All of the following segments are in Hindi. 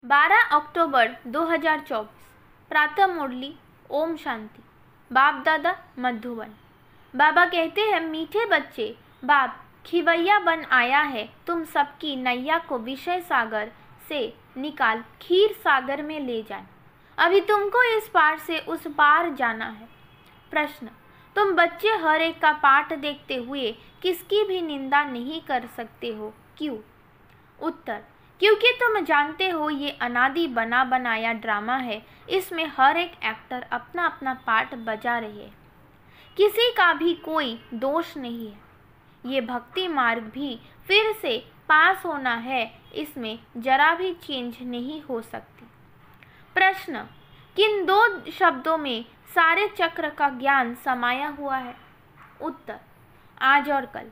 12 अक्टूबर 2024 प्रातः मुरली। ओम शांति। बाप दादा मधुबन। बाबा कहते हैं, मीठे बच्चे, बाप खिवैया बन आया है। तुम सबकी नैया को विषय सागर से निकाल खीर सागर में ले जाए। अभी तुमको इस पार से उस पार जाना है। प्रश्न, तुम बच्चे हर एक का पाठ देखते हुए किसकी भी निंदा नहीं कर सकते हो, क्यों? उत्तर, क्योंकि तुम जानते हो ये अनादि बना बनाया ड्रामा है। इसमें हर एक एक्टर अपना अपना पार्ट बजा रहे हैं। किसी का भी कोई दोष नहीं है। ये भक्ति मार्ग भी फिर से पास होना है, इसमें जरा भी चेंज नहीं हो सकती। प्रश्न, किन दो शब्दों में सारे चक्र का ज्ञान समाया हुआ है? उत्तर, आज और कल।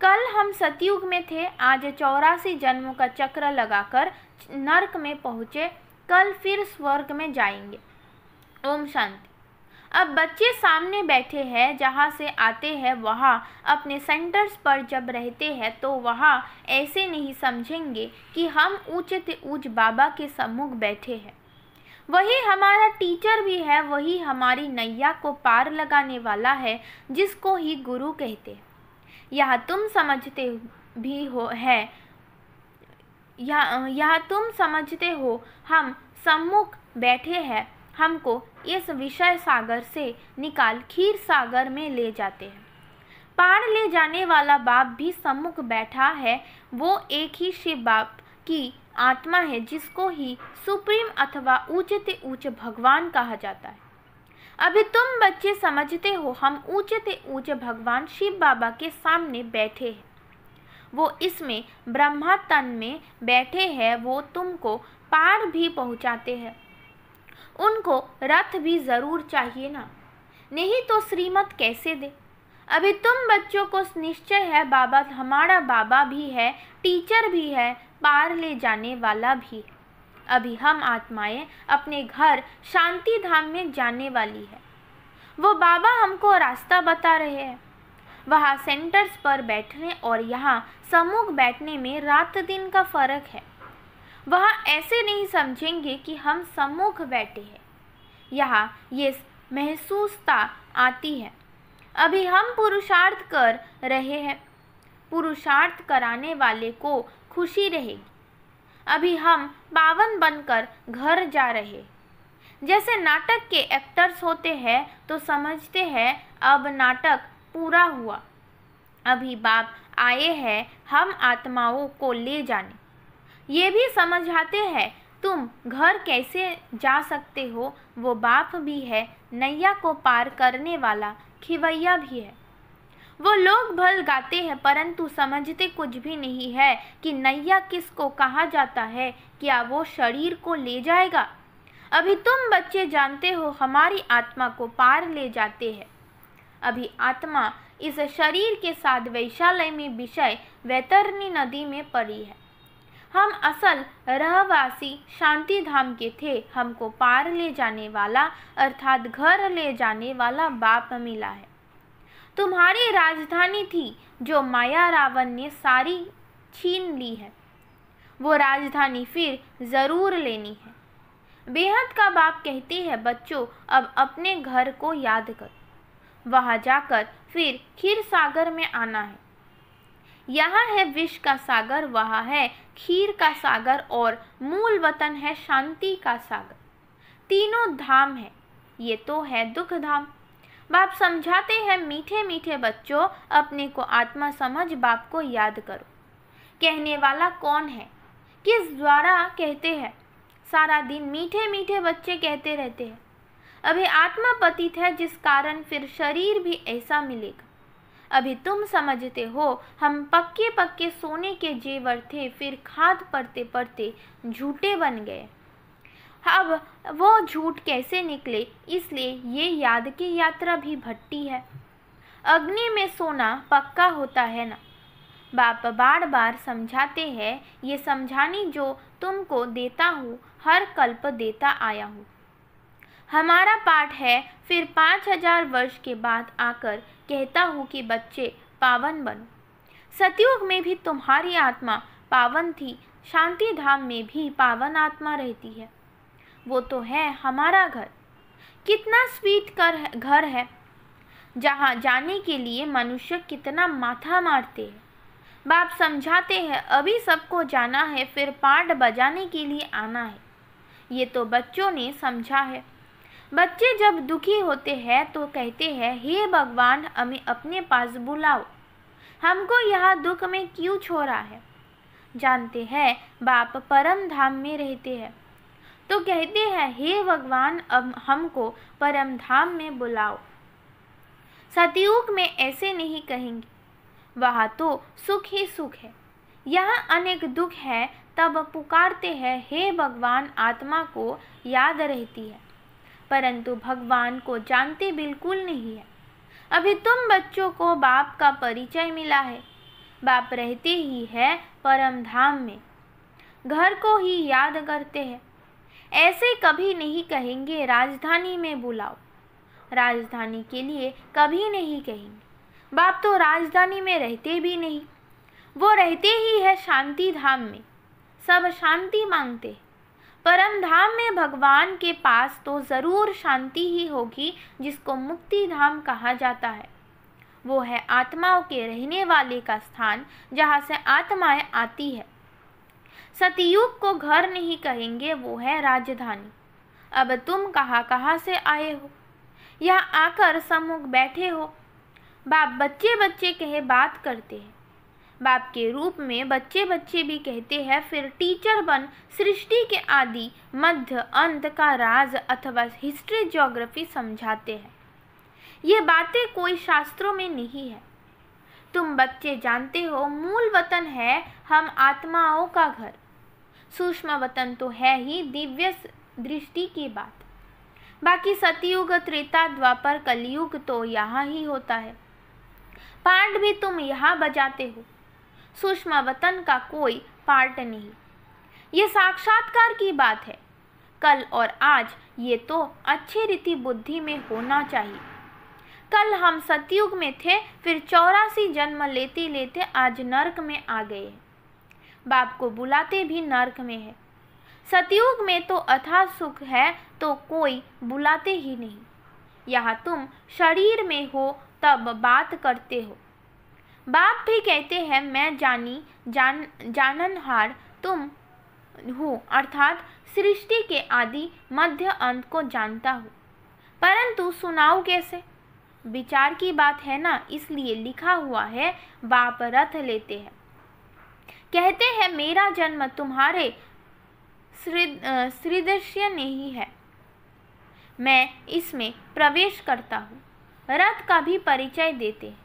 कल हम सतयुग में थे, आज 84 जन्मों का चक्र लगाकर नरक में पहुँचे, कल फिर स्वर्ग में जाएंगे। ओम शांति। अब बच्चे सामने बैठे हैं, जहाँ से आते हैं वहाँ अपने सेंटर्स पर जब रहते हैं तो वहाँ ऐसे नहीं समझेंगे कि हम ऊंचे से ऊंच बाबा के सम्मुख बैठे हैं। वही हमारा टीचर भी है, वही हमारी नैया को पार लगाने वाला है, जिसको ही गुरु कहते हैं। यह तुम समझते भी हो है, यह तुम समझते हो हम सम्मुख बैठे हैं, हमको इस विषय सागर से निकाल खीर सागर में ले जाते हैं। पार ले जाने वाला बाप भी सम्मुख बैठा है। वो एक ही शिव बाप की आत्मा है, जिसको ही सुप्रीम अथवा ऊंचे से ऊंचे भगवान कहा जाता है। अभी तुम बच्चे समझते हो हम ऊंचे से ऊंचे भगवान शिव बाबा के सामने बैठे हैं। वो इसमें ब्रह्मा तन में बैठे हैं, वो तुमको पार भी पहुंचाते हैं। उनको रथ भी जरूर चाहिए ना, नहीं तो श्रीमत कैसे दे? अभी तुम बच्चों को निश्चय है बाबा हमारा बाबा भी है, टीचर भी है, पार ले जाने वाला भी है। अभी हम आत्माएं अपने घर शांति धाम में जाने वाली है। वो बाबा हमको रास्ता बता रहे हैं। वहाँ सेंटर्स पर बैठने और यहाँ सम्मुख बैठने में रात दिन का फर्क है। वहाँ ऐसे नहीं समझेंगे कि हम सम्मुख बैठे हैं। यहाँ ये महसूसता आती है। अभी हम पुरुषार्थ कर रहे हैं, पुरुषार्थ कराने वाले को खुशी रहेगी। अभी हम पावन बनकर घर जा रहे। जैसे नाटक के एक्टर्स होते हैं तो समझते हैं अब नाटक पूरा हुआ। अभी बाप आए हैं हम आत्माओं को ले जाने। ये भी समझाते हैं तुम घर कैसे जा सकते हो। वो बाप भी है, नैया को पार करने वाला खिवैया भी है। वो लोग भल गाते हैं परंतु समझते कुछ भी नहीं है कि नैया किसको कहा जाता है। क्या वो शरीर को ले जाएगा? अभी तुम बच्चे जानते हो हमारी आत्मा को पार ले जाते हैं। अभी आत्मा इस शरीर के साथ वैशालय में विषय वैतरणी नदी में पड़ी है। हम असल रहवासी शांति धाम के थे। हमको पार ले जाने वाला अर्थात घर ले जाने वाला बाप मिला है। तुम्हारी राजधानी थी जो माया रावण ने सारी छीन ली है, वो राजधानी फिर जरूर लेनी है। बेहद का बाप कहते हैं, बच्चों अब अपने घर को याद करो, वहाँ जाकर फिर खीर सागर में आना है। यहाँ है विष का सागर, वहाँ है खीर का सागर और मूल वतन है शांति का सागर। तीनों धाम है, ये तो है दुख धाम। बाप समझाते हैं, मीठे मीठे बच्चों अपने को आत्मा समझ बाप को याद करो। कहने वाला कौन है, किस द्वारा कहते हैं? सारा दिन मीठे मीठे बच्चे कहते रहते हैं। अभी आत्मा पतित है, जिस कारण फिर शरीर भी ऐसा मिलेगा। अभी तुम समझते हो हम पक्के पक्के सोने के जेवर थे, फिर खाद पड़ते पड़ते झूठे बन गए। अब वो झूठ कैसे निकले, इसलिए ये याद की यात्रा भी भट्टी है। अग्नि में सोना पक्का होता है ना। बाप बार बार समझाते हैं, ये समझानी जो तुमको देता हूँ हर कल्प देता आया हूँ। हमारा पाठ है, फिर 5000 वर्ष के बाद आकर कहता हूँ कि बच्चे पावन बनो। सतयुग में भी तुम्हारी आत्मा पावन थी, शांति धाम में भी पावन आत्मा रहती है। वो तो है हमारा घर। कितना स्वीट घर है जहाँ जाने के लिए मनुष्य कितना माथा मारते हैं। बाप समझाते हैं अभी सबको जाना है, फिर पाठ बजाने के लिए आना है। ये तो बच्चों ने समझा है। बच्चे जब दुखी होते हैं तो कहते हैं हे भगवान हमें अपने पास बुलाओ, हमको यहाँ दुख में क्यों छोड़ा है। जानते हैं बाप परम धाम में रहते हैं तो कहते हैं हे भगवान अब हमको परम धाम में बुलाओ। सतयुग में ऐसे नहीं कहेंगे, वहाँ तो सुख ही सुख है, यहाँ अनेक दुख है। तब पुकारते हैं हे भगवान, आत्मा को याद रहती है परंतु भगवान को जानते बिल्कुल नहीं है। अभी तुम बच्चों को बाप का परिचय मिला है। बाप रहते ही है परम धाम में, घर को ही याद करते हैं। ऐसे कभी नहीं कहेंगे राजधानी में बुलाओ, राजधानी के लिए कभी नहीं कहेंगे। बाप तो राजधानी में रहते भी नहीं, वो रहते ही है शांति धाम में। सब शांति मांगते हैं। परम धाम में भगवान के पास तो ज़रूर शांति ही होगी, जिसको मुक्ति धाम कहा जाता है। वो है आत्माओं के रहने वाले का स्थान, जहाँ से आत्माएं आती है। सतयुग को घर नहीं कहेंगे, वो है राजधानी। अब तुम कहाँ से आए हो, यहाँ आकर सम्मुख बैठे हो। बाप बच्चे बच्चे कहे बात करते हैं। बाप के रूप में बच्चे बच्चे भी कहते हैं, फिर टीचर बन सृष्टि के आदि मध्य अंत का राज अथवा हिस्ट्री ज्योग्राफी समझाते हैं। ये बातें कोई शास्त्रों में नहीं है। तुम बच्चे जानते हो मूल वतन है हम आत्माओं का घर, सूक्ष्म वतन तो है ही दिव्य दृष्टि की बात। बाकी सतयुग त्रेता द्वापर कलयुग तो यहाँ ही होता है। पाठ भी तुम यहाँ बजाते हो, सूक्ष्म वतन का कोई पार्ट नहीं। ये साक्षात्कार की बात है। कल और आज ये तो अच्छी रीति बुद्धि में होना चाहिए। कल हम सतयुग में थे, फिर 84 जन्म लेते लेते आज नरक में आ गए। बाप को बुलाते भी नरक में है। सतयुग में तो अथाह सुख है तो कोई बुलाते ही नहीं। यहाँ तुम शरीर में हो तब बात करते हो। बाप भी कहते हैं मैं जाननहार तुम हूँ, अर्थात सृष्टि के आदि मध्य अंत को जानता हूँ, परंतु सुनाऊँ कैसे। विचार की बात है ना, इसलिए लिखा हुआ है बाप रथ लेते हैं। कहते हैं मेरा जन्म तुम्हारे सदृश्य नहीं है, मैं इसमें प्रवेश करता हूँ। रथ का भी परिचय देते हैं।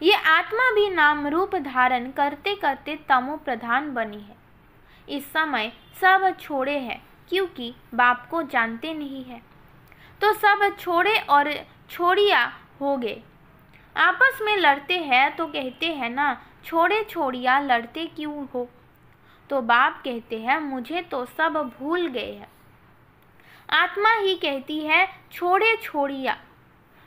ये आत्मा भी नाम रूप धारण करते करते तमो प्रधान बनी है। इस समय सब छोड़े हैं, क्योंकि बाप को जानते नहीं है तो सब छोड़े और छोड़िया हो गए। आपस में लड़ते हैं तो कहते हैं ना छोड़े छोड़िया लड़ते क्यों हो। तो बाप कहते हैं मुझे तो सब भूल गए हैं। आत्मा ही कहती है छोड़े छोड़िया।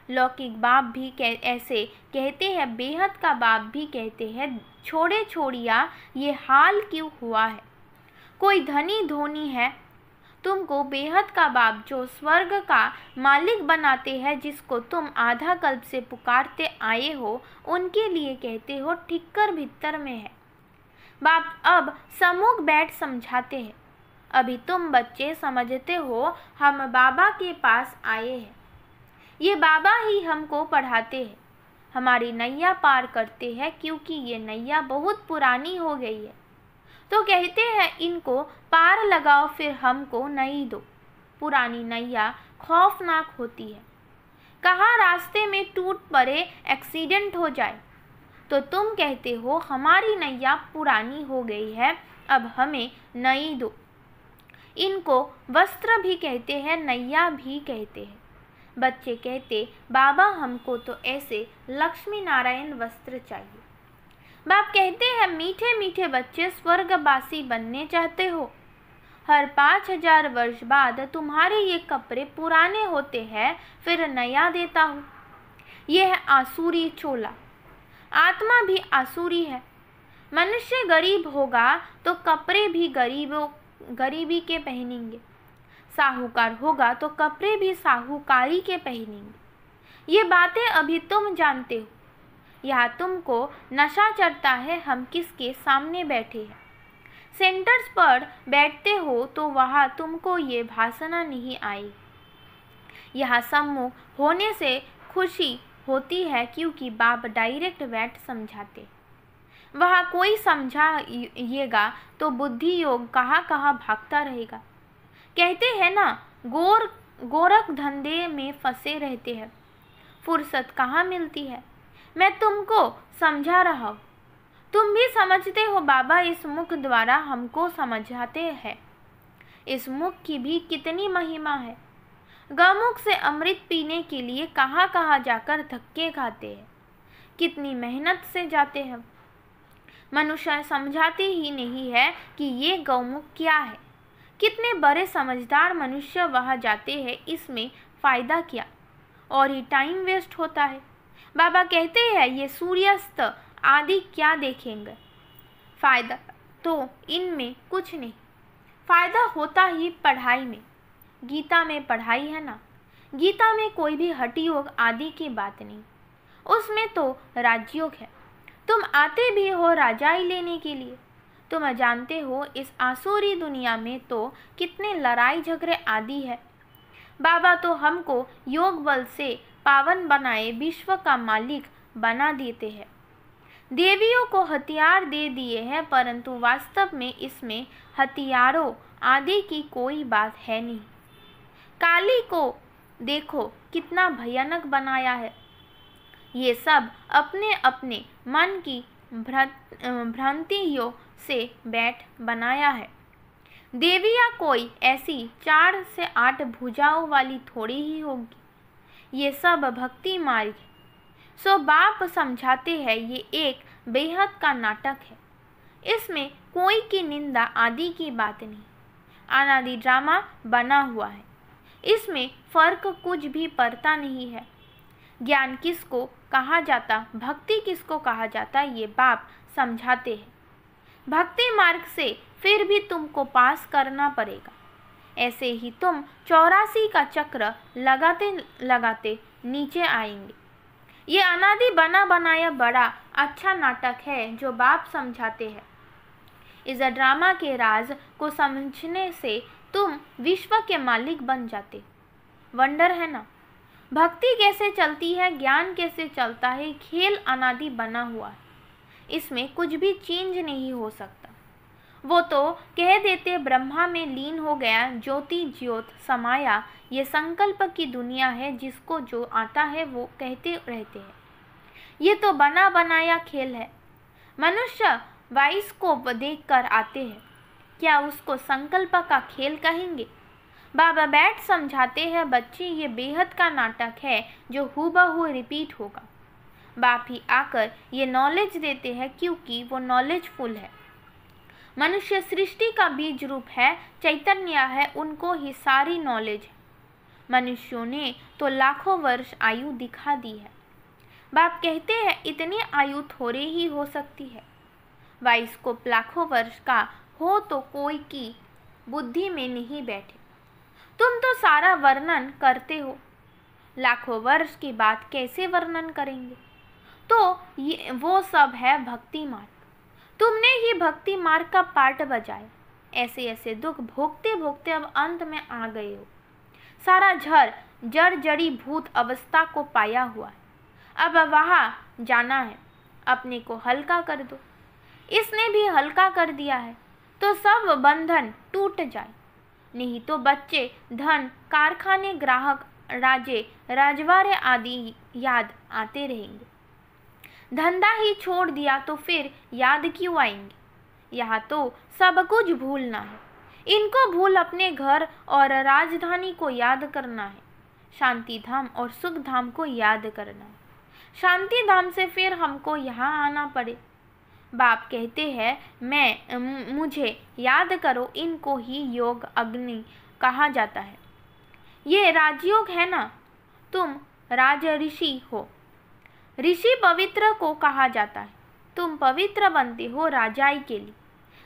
लौकिक बाप भी ऐसे कहते हैं, बेहद का बाप भी कहते हैं छोड़े छोड़िया ये हाल क्यों हुआ है। कोई धनी धोनी है, तुमको बेहद का बाप जो स्वर्ग का मालिक बनाते हैं, जिसको तुम आधा कल्प से पुकारते आए हो, उनके लिए कहते हो ठिक्कर भीतर में है। बाप अब सम्मुख बैठ समझाते हैं। अभी तुम बच्चे समझते हो हम बाबा के पास आए हैं। ये बाबा ही हमको पढ़ाते हैं, हमारी नैया पार करते हैं, क्योंकि ये नैया बहुत पुरानी हो गई है। तो कहते हैं इनको पार लगाओ, फिर हमको नई दो। पुरानी नैया खौफनाक होती है। कहाँ रास्ते में टूट पड़े, एक्सीडेंट हो जाए, तो तुम कहते हो हमारी नैया पुरानी हो गई है, अब हमें नई दो। इनको वस्त्र भी कहते हैं, नैया भी कहते हैं। बच्चे कहते बाबा हमको तो ऐसे लक्ष्मी नारायण वस्त्र चाहिए। बाप कहते हैं मीठे मीठे बच्चे स्वर्गवासी बनने चाहते हो। हर 5000 वर्ष बाद तुम्हारे ये कपड़े पुराने होते हैं, फिर नया देता हूँ। यह है आसुरी चोला। आत्मा भी आसुरी है। मनुष्य गरीब होगा तो कपड़े भी गरीबी के पहनेंगे, साहूकार होगा तो कपड़े भी साहूकारी के पहनेंगे। ये बातें अभी तुम जानते हो। यहाँ तुमको नशा चढ़ता है हम किसके सामने बैठे हैं। सेंटर्स पर बैठते हो तो वहाँ तुमको ये भाषण नहीं आई। यहाँ सम्मुख होने से खुशी होती है क्योंकि बाप डायरेक्ट वैट समझाते। वहाँ कोई समझाइएगा तो बुद्धि योग कहाँ कहाँ भागता रहेगा। कहते हैं ना, गोरख धंधे में फंसे रहते हैं, फुर्सत कहाँ मिलती है। मैं तुमको समझा रहा हूँ, तुम भी समझते हो। बाबा इस मुख द्वारा हमको समझाते हैं। इस मुख की भी कितनी महिमा है। गौमुख से अमृत पीने के लिए कहाँ कहाँ जाकर धक्के खाते हैं, कितनी मेहनत से जाते हैं। मनुष्य समझाते ही नहीं है कि ये गौमुख क्या है। कितने बड़े समझदार मनुष्य वहाँ जाते हैं, इसमें फ़ायदा क्या, और ही टाइम वेस्ट होता है। बाबा कहते हैं ये सूर्यास्त आदि क्या देखेंगे, फ़ायदा तो इनमें कुछ नहीं। फ़ायदा होता ही पढ़ाई में। गीता में पढ़ाई है ना, गीता में कोई भी हठी योग आदि की बात नहीं, उसमें तो राजयोग है। तुम आते भी हो राजाई लेने के लिए। तुम जानते हो इस आसुरी दुनिया में तो कितने लड़ाई झगड़े आदि है। बाबा तो हमको योग बल से पावन बनाए विश्व का मालिक बना देते हैं। देवियों को हथियार दे दिए हैं, परंतु वास्तव में इसमें हथियारों आदि की कोई बात है नहीं। काली को देखो कितना भयानक बनाया है। ये सब अपने अपने मन की भ्रांतियों से बैठ बनाया है। देवियाँ कोई ऐसी 4 से 8 भुजाओं वाली थोड़ी ही होगी। ये सब भक्ति मार्ग है। सो बाप समझाते हैं ये एक बेहद का नाटक है। इसमें कोई की निंदा आदि की बात नहीं। अनादि ड्रामा बना हुआ है, इसमें फर्क कुछ भी पड़ता नहीं है। ज्ञान किसको कहा जाता, भक्ति किसको कहा जाता, ये बाप समझाते हैं। भक्ति मार्ग से फिर भी तुमको पास करना पड़ेगा। ऐसे ही तुम 84 का चक्र लगाते लगाते नीचे आएंगे। ये अनादि बना बनाया बड़ा अच्छा नाटक है जो बाप समझाते हैं। इस ड्रामा के राज को समझने से तुम विश्व के मालिक बन जाते। वंडर है ना, भक्ति कैसे चलती है, ज्ञान कैसे चलता है। खेल अनादि बना हुआ है, इसमें कुछ भी चेंज नहीं हो सकता। वो तो कह देते ब्रह्मा में लीन हो गया, ज्योति ज्योत समाया। ये संकल्प की दुनिया है, जिसको जो आता है वो कहते रहते हैं। ये तो बना बनाया खेल है। मनुष्य बाइस्कोप देख कर आते हैं, क्या उसको संकल्प का खेल कहेंगे। बाबा बैठ समझाते हैं बच्चे ये बेहद का नाटक है जो हूबहू रिपीट होगा। बाप ही आकर ये नॉलेज देते हैं क्योंकि वो नॉलेजफुल है। मनुष्य सृष्टि का बीज रूप है, चैतन्य है, उनको ही सारी नॉलेज है। मनुष्यों ने तो लाखों वर्ष आयु दिखा दी है। बाप कहते हैं इतनी आयु थोड़ी ही हो सकती है। बाइस्कोप लाखों वर्ष का हो तो कोई की बुद्धि में नहीं बैठे। तुम तो सारा वर्णन करते हो, लाखों वर्ष की बात कैसे वर्णन करेंगे। तो ये वो सब है भक्ति मार्ग। तुमने ही भक्ति मार्ग का पार्ट बजाया। ऐसे ऐसे दुख भोगते भोगते अब अंत में आ गए हो। सारा जड़ जड़ी भूत अवस्था को पाया हुआ है। अब वहाँ जाना है, अपने को हल्का कर दो। इसने भी हल्का कर दिया है तो सब बंधन टूट जाए। नहीं तो बच्चे, धन, कारखाने, ग्राहक, राजे, राजवाड़े आदि याद आते रहेंगे। धंधा ही छोड़ दिया तो फिर याद क्यों आएंगे। यहाँ तो सब कुछ भूलना है। इनको भूल अपने घर और राजधानी को याद करना है। शांति धाम और सुख धाम को याद करना है। शांति धाम से फिर हमको यहाँ आना पड़े। बाप कहते हैं मुझे याद करो, इनको ही योग अग्नि कहा जाता है। ये राजयोग है ना, तुम राज ऋषि हो। ऋषि पवित्र को कहा जाता है, तुम पवित्र बनते हो राजाई के लिए।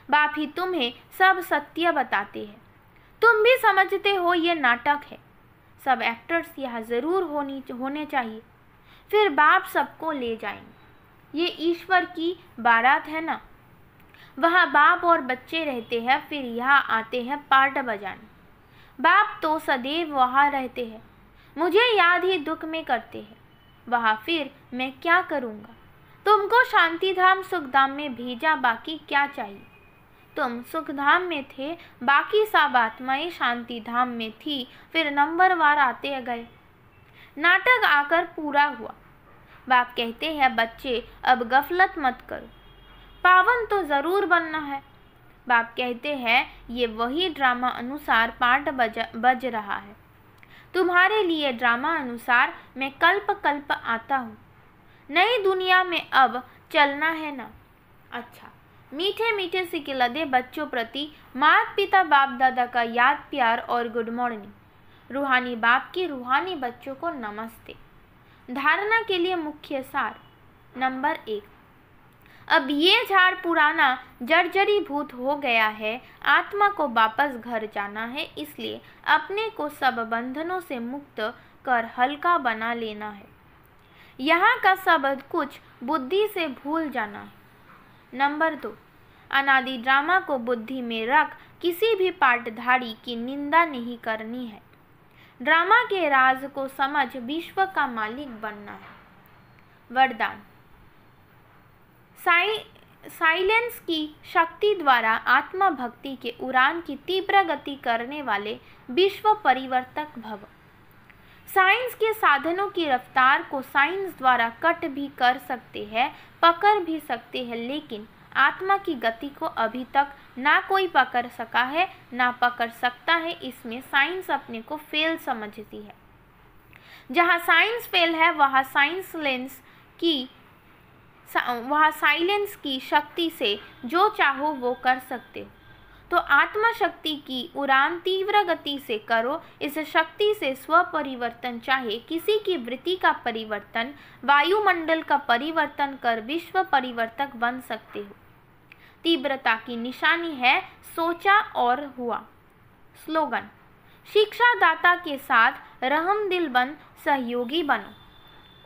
बाप ही तुम्हें सब सत्य बताते हैं। तुम भी समझते हो ये नाटक है। सब एक्टर्स यहाँ ज़रूर होने चाहिए। फिर बाप सबको ले जाएंगे। ये ईश्वर की बारात है ना। वहाँ बाप और बच्चे रहते हैं, फिर यहाँ आते हैं पार्ट बजाने। बाप तो सदैव वहाँ रहते हैं, मुझे याद ही दुख में करते हैं। वहाँ फिर मैं क्या करूँगा। तुमको शांतिधाम सुखधाम में भेजा, बाकी क्या चाहिए। तुम सुखधाम में थे, बाकी सब आत्माएं शांतिधाम में थी, फिर नंबरवार आते गए। नाटक आकर पूरा हुआ। बाप कहते हैं बच्चे अब गफलत मत करो, पावन तो ज़रूर बनना है। बाप कहते हैं ये वही ड्रामा अनुसार पाठ बज रहा है। तुम्हारे लिए ड्रामा अनुसार मैं कल्प कल्प आता हूँ। नई दुनिया में अब चलना है ना। अच्छा, मीठे मीठे सिकिलदे बच्चों प्रति माता पिता बाप दादा का याद प्यार और गुड मॉर्निंग। रूहानी बाप की रूहानी बच्चों को नमस्ते। धारणा के लिए मुख्य सार। नंबर 1, अब ये झाड़ पुराना जर्जरीभूत हो गया है। आत्मा को वापस घर जाना है, इसलिए अपने को सब बंधनों से मुक्त कर हल्का बना लेना है। यहाँ का सब कुछ बुद्धि से भूल जाना है। नंबर 2, अनादि ड्रामा को बुद्धि में रख किसी भी पाठधारी की निंदा नहीं करनी है। ड्रामा के राज को समझ विश्व का मालिक बनना है। वरदान। साइलेंस की शक्ति द्वारा आत्मा भक्ति के उड़ान की तीव्र गति करने वाले विश्व परिवर्तक भव। साइंस के साधनों की रफ्तार को साइंस द्वारा कट भी कर सकते हैं, पकड़ भी सकते हैं, लेकिन आत्मा की गति को अभी तक ना कोई पकड़ सका है ना पकड़ सकता है। इसमें साइंस अपने को फेल समझती है। जहाँ साइंस फेल है वहाँ साइलेंस की शक्ति से जो चाहो वो कर सकते हो। तो आत्मा शक्ति की उड़ान तीव्र गति से करो। इस शक्ति से स्व परिवर्तन, चाहे किसी की वृत्ति का परिवर्तन, वायुमंडल का परिवर्तन कर विश्व परिवर्तक बन सकते हो। तीव्रता की निशानी है सोचा और हुआ। स्लोगन। शिक्षा दाता के साथ रहमदिल बन सहयोगी बनो।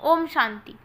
ओम शांति।